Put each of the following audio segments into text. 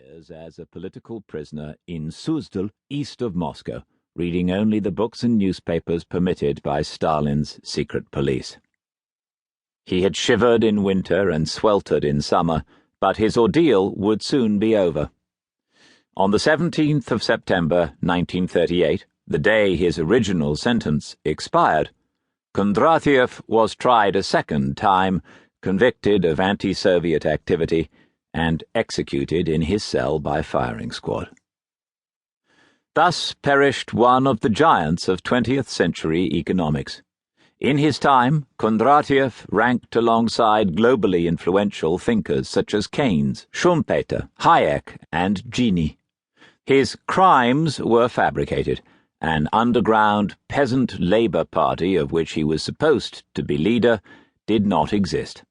years as a political prisoner in Suzdal, east of Moscow, reading only the books and newspapers permitted by Stalin's secret police. He had shivered in winter and sweltered in summer, but his ordeal would soon be over. On the 17th of September 1938, the day his original sentence expired, Kondratiev was tried a second time, convicted of anti-Soviet activity, and executed in his cell by firing squad. Thus perished one of the giants of 20th century economics. In his time, Kondratiev ranked alongside globally influential thinkers such as Keynes, Schumpeter, Hayek, and Gini. His crimes were fabricated. An underground peasant labor party of which he was supposed to be leader did not exist.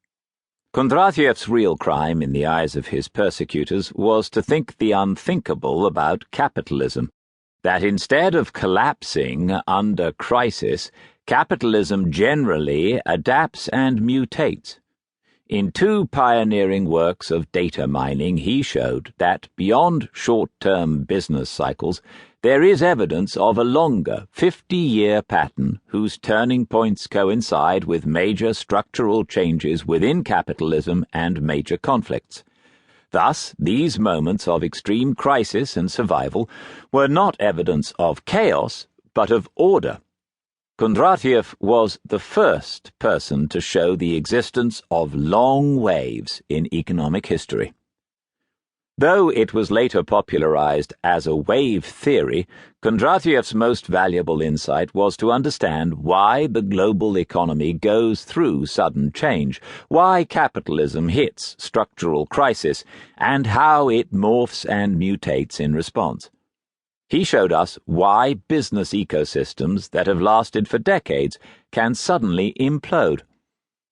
Kondratiev's real crime in the eyes of his persecutors was to think the unthinkable about capitalism, that instead of collapsing under crisis, capitalism generally adapts and mutates. In two pioneering works of data mining, he showed that beyond short-term business cycles, there is evidence of a longer 50-year pattern whose turning points coincide with major structural changes within capitalism and major conflicts. Thus, these moments of extreme crisis and survival were not evidence of chaos, but of order. Kondratiev was the first person to show the existence of long waves in economic history. Though it was later popularized as a wave theory, Kondratiev's most valuable insight was to understand why the global economy goes through sudden change, why capitalism hits structural crisis, and how it morphs and mutates in response. He showed us why business ecosystems that have lasted for decades can suddenly implode.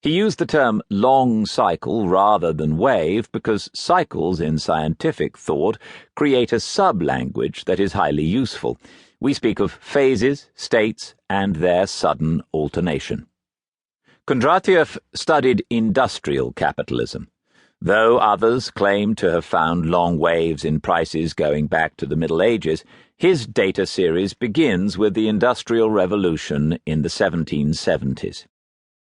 He used the term long cycle rather than wave because cycles in scientific thought create a sub-language that is highly useful. We speak of phases, states, and their sudden alternation. Kondratiev studied industrial capitalism. Though others claim to have found long waves in prices going back to the Middle Ages, his data series begins with the Industrial Revolution in the 1770s.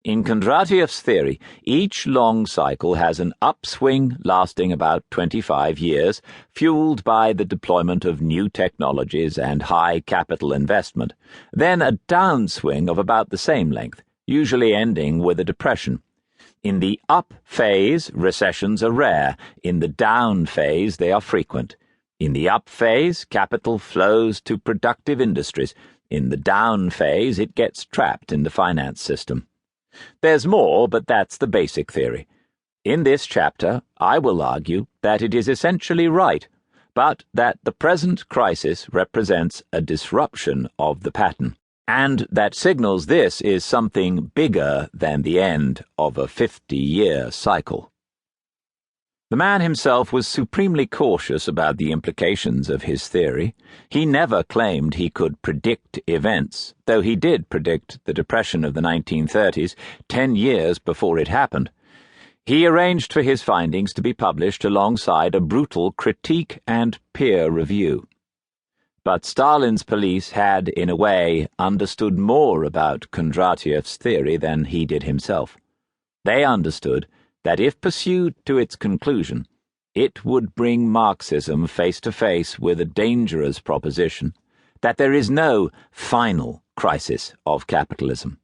In Kondratiev's theory, each long cycle has an upswing lasting about 25 years, fueled by the deployment of new technologies and high capital investment, then a downswing of about the same length, usually ending with a depression. In the up phase, recessions are rare. In the down phase, they are frequent. In the up phase, capital flows to productive industries. In the down phase, it gets trapped in the finance system. There's more, but that's the basic theory. In this chapter, I will argue that it is essentially right, but that the present crisis represents a disruption of the pattern, and that signals this is something bigger than the end of a 50-year cycle. The man himself was supremely cautious about the implications of his theory. He never claimed he could predict events, though he did predict the Depression of the 1930s 10 years before it happened. He arranged for his findings to be published alongside a brutal critique and peer review. But Stalin's police had, in a way, understood more about Kondratiev's theory than he did himself. They understood that if pursued to its conclusion, it would bring Marxism face to face with a dangerous proposition that there is no final crisis of capitalism.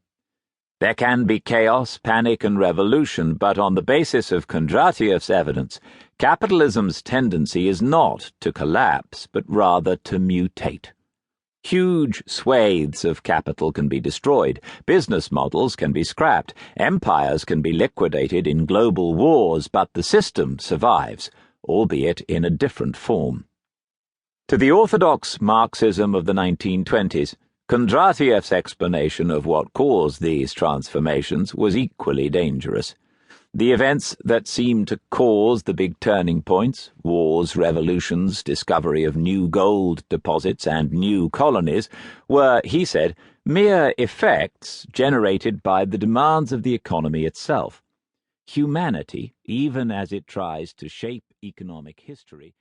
There can be chaos, panic, and revolution, but on the basis of Kondratiev's evidence, capitalism's tendency is not to collapse, but rather to mutate. Huge swathes of capital can be destroyed, business models can be scrapped, empires can be liquidated in global wars, but the system survives, albeit in a different form. To the orthodox Marxism of the 1920s, Kondratiev's explanation of what caused these transformations was equally dangerous. The events that seemed to cause the big turning points, wars, revolutions, discovery of new gold deposits and new colonies, were, he said, mere effects generated by the demands of the economy itself. Humanity, even as it tries to shape economic history,